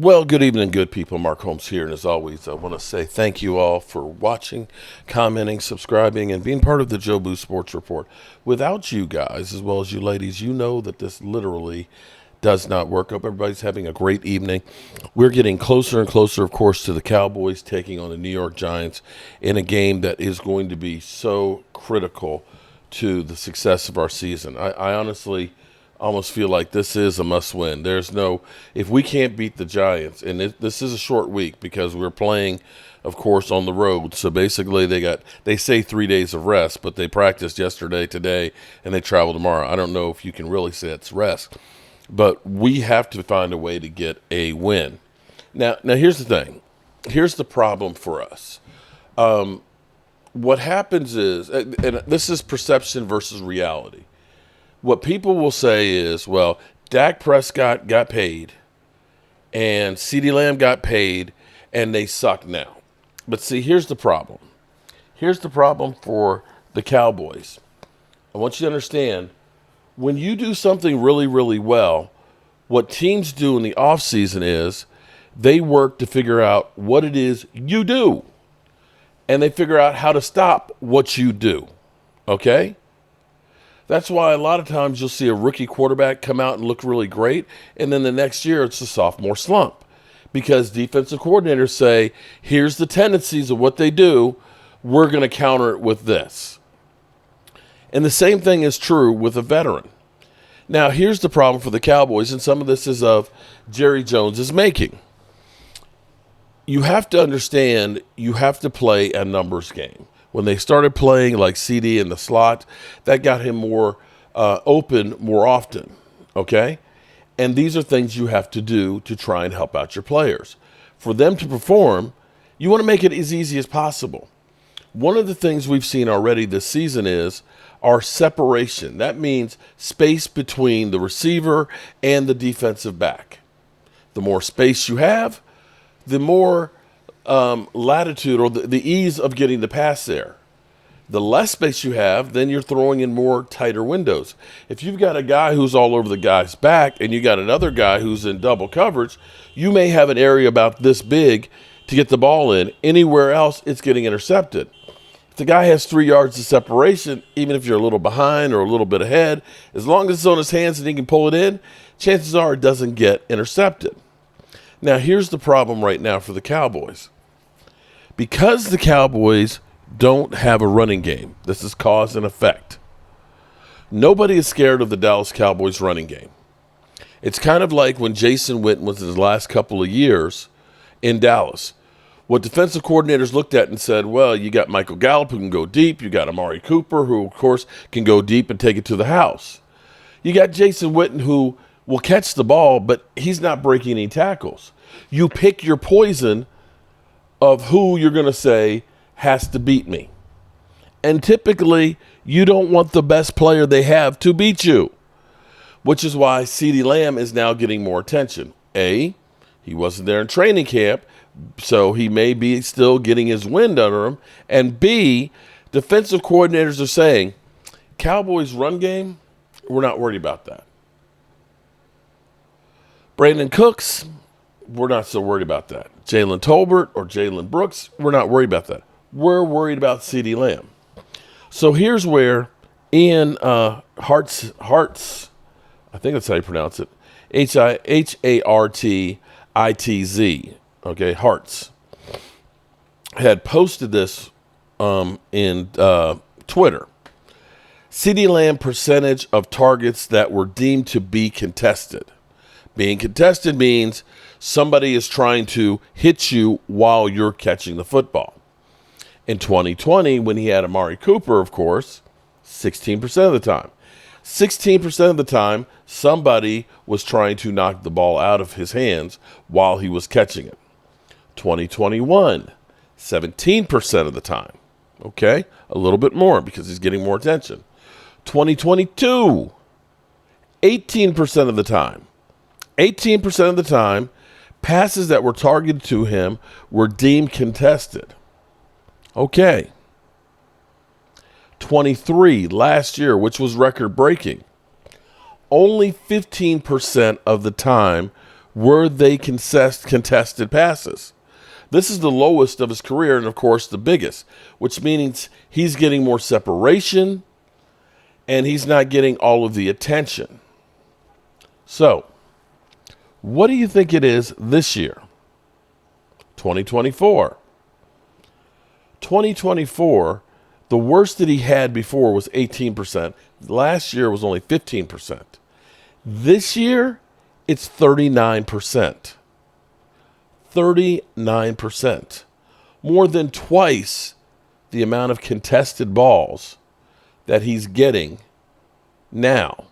Well, good evening, good people. Mark Holmes here. And as always, I want to say thank you all for watching, commenting, subscribing, and being part of the Jobu Sports Report. Without you guys, as well as you ladies, you know that this literally does not work. Hope everybody's having a great evening. We're getting closer and closer, of course, to the Cowboys taking on the New York Giants in a game that is going to be so critical to the success of our season. I honestly almost feel like this is a must-win. If we can't beat the Giants, and this is a short week because we're playing, of course, on the road. So basically, they say 3 days of rest, but they practiced yesterday, today, and they travel tomorrow. I don't know if you can really say it's rest, but we have to find a way to get a win. Now here's the thing. Here's the problem for us. What happens is, and this is perception versus reality. What people will say is, well, Dak Prescott got paid and Ceedee Lamb got paid and they suck now. But see, here's the problem. Here's the problem for the Cowboys. I want you to understand, when you do something really, really well, what teams do in the offseason is they work to figure out what it is you do. And they figure out how to stop what you do. Okay? That's why a lot of times you'll see a rookie quarterback come out and look really great, and then the next year it's a sophomore slump. Because defensive coordinators say, here's the tendencies of what they do, we're going to counter it with this. And the same thing is true with a veteran. Now, here's the problem for the Cowboys, and some of this is of Jerry Jones's making. You have to understand, you have to play a numbers game. When they started playing like Ceedee in the slot, that got him more open more often, okay? And these are things you have to do to try and help out your players. For them to perform, you want to make it as easy as possible. One of the things we've seen already this season is our separation. That means space between the receiver and the defensive back. The more space you have, the more latitude or the ease of getting the pass there. The less space you have, then you're throwing in more tighter windows. If you've got a guy who's all over the guy's back and you got another guy who's in double coverage, you may have an area about this big to get the ball in. Anywhere else, it's getting intercepted. If the guy has 3 yards of separation, even if you're a little behind or a little bit ahead, as long as it's on his hands and he can pull it in, chances are it doesn't get intercepted. Now, here's the problem right now for the Cowboys. Because the Cowboys don't have a running game, this is cause and effect. Nobody is scared of the Dallas Cowboys running game. It's kind of like when Jason Witten was in his last couple of years in Dallas. What defensive coordinators looked at and said, well, you got Michael Gallup who can go deep. You got Amari Cooper who, of course, can go deep and take it to the house. You got Jason Witten who will catch the ball, but he's not breaking any tackles. You pick your poison of who you're going to say has to beat me. And typically, you don't want the best player they have to beat you, which is why Ceedee Lamb is now getting more attention. A, he wasn't there in training camp, so he may be still getting his wind under him. And B, defensive coordinators are saying, Cowboys run game, we're not worried about that. Brandon Cooks, we're not so worried about that. Jalen Tolbert or Jalen Brooks, we're not worried about that. We're worried about Ceedee Lamb. So here's where Ian Hartz, I think that's how you pronounce it, Hartitz, okay, Hartz, had posted this in Twitter. Ceedee Lamb percentage of targets that were deemed to be contested. Being contested means somebody is trying to hit you while you're catching the football. In 2020, when he had Amari Cooper, of course, 16% of the time. 16% of the time, somebody was trying to knock the ball out of his hands while he was catching it. 2021, 17% of the time. Okay? A little bit more because he's getting more attention. 2022, 18% of the time. 18% of the time, passes that were targeted to him were deemed contested. Okay. 23 last year, which was record-breaking. Only 15% of the time were they contested passes. This is the lowest of his career and, of course, the biggest, which means he's getting more separation and he's not getting all of the attention. So, what do you think it is this year? 2024. 2024, the worst that he had before was 18%. Last year was only 15%. This year, it's 39%. 39%. More than twice the amount of contested balls that he's getting now.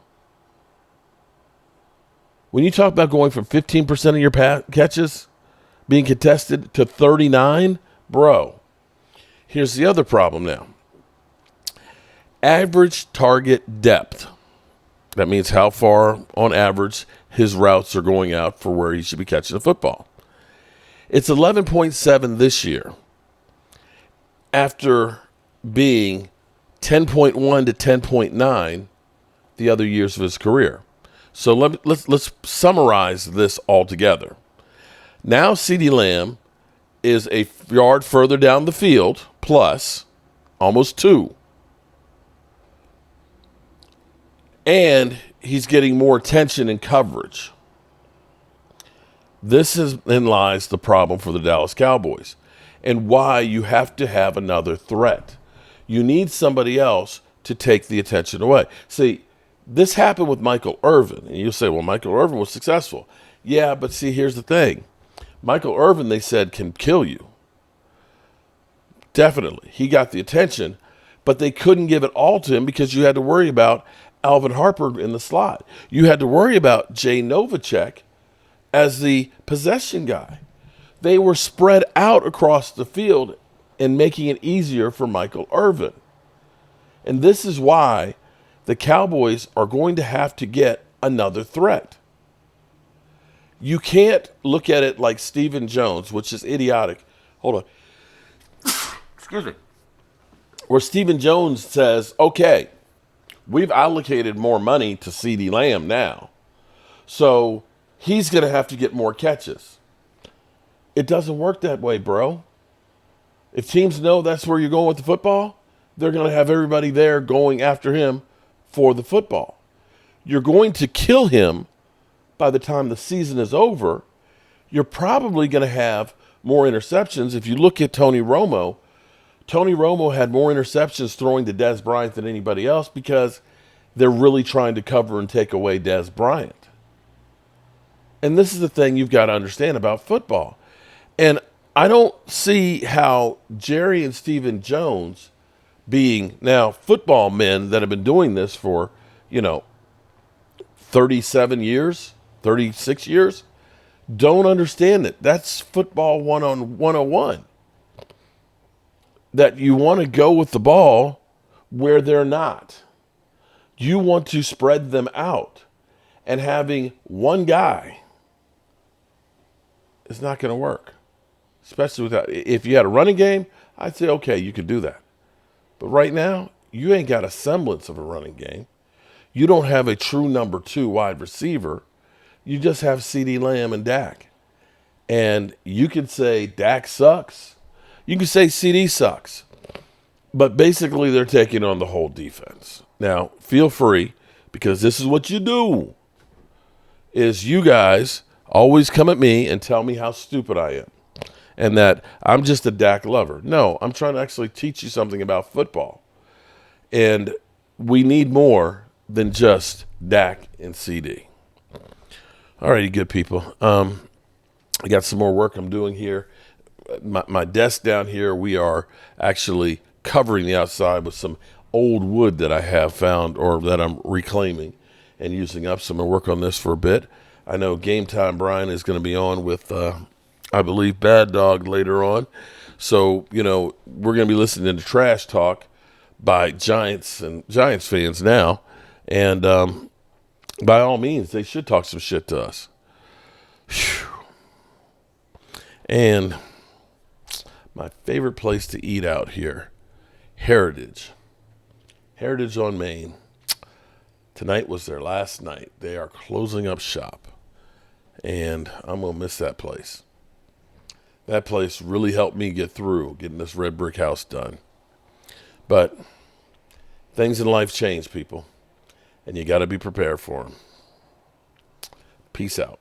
When you talk about going from 15% of your catches being contested to 39, bro, here's the other problem now. Average target depth. That means how far, on average, his routes are going out for where he should be catching the football. It's 11.7 this year after being 10.1 to 10.9 the other years of his career. So let's summarize this all together. Now Ceedee Lamb is a yard further down the field, plus almost 2. And he's getting more attention and coverage. This is in lies the problem for the Dallas Cowboys and why you have to have another threat. You need somebody else to take the attention away. See, this happened with Michael Irvin. And you'll say, well, Michael Irvin was successful. Yeah, but see, here's the thing. Michael Irvin, they said, can kill you. Definitely. He got the attention, but they couldn't give it all to him because you had to worry about Alvin Harper in the slot. You had to worry about Jay Novacek as the possession guy. They were spread out across the field and making it easier for Michael Irvin. And this is why the Cowboys are going to have to get another threat. You can't look at it like Stephen Jones, which is idiotic. Hold on. Excuse me. Where Stephen Jones says, okay, we've allocated more money to Ceedee Lamb now, so he's going to have to get more catches. It doesn't work that way, bro. If teams know that's where you're going with the football, they're going to have everybody there going after him for the football. You're going to kill him by the time the season is over. You're probably going to have more interceptions. If you look at Tony Romo had more interceptions throwing to Dez Bryant than anybody else because they're really trying to cover and take away Dez Bryant. And this is the thing you've got to understand about football. And I don't see how Jerry and Stephen Jones, being now football men that have been doing this for, 37 years, 36 years, don't understand it. That's football 101. That you want to go with the ball where they're not. You want to spread them out. And having one guy is not going to work. Especially without, if you had a running game, I'd say, okay, you could do that. But right now, you ain't got a semblance of a running game. You don't have a true number 2 wide receiver. You just have Ceedee Lamb and Dak. And you could say Dak sucks. You can say CD sucks. But basically, they're taking on the whole defense. Now, feel free, because this is what you do, is you guys always come at me and tell me how stupid I am and that I'm just a Dak lover. No, I'm trying to actually teach you something about football. And we need more than just Dak and CD. All righty, good people. I got some more work I'm doing here. My desk down here, we are actually covering the outside with some old wood that I have found or that I'm reclaiming and using up. So I'm going to work on this for a bit. I know Game Time Brian is going to be on with, I believe, Bad Dog later on. So, we're going to be listening to trash talk by Giants and Giants fans now. And by all means, they should talk some shit to us. Whew. And my favorite place to eat out here, Heritage on Main. Tonight was their last night. They are closing up shop. and I'm going to miss that place. That place really helped me get through getting this red brick house done. But things in life change, people, and you got to be prepared for them. Peace out.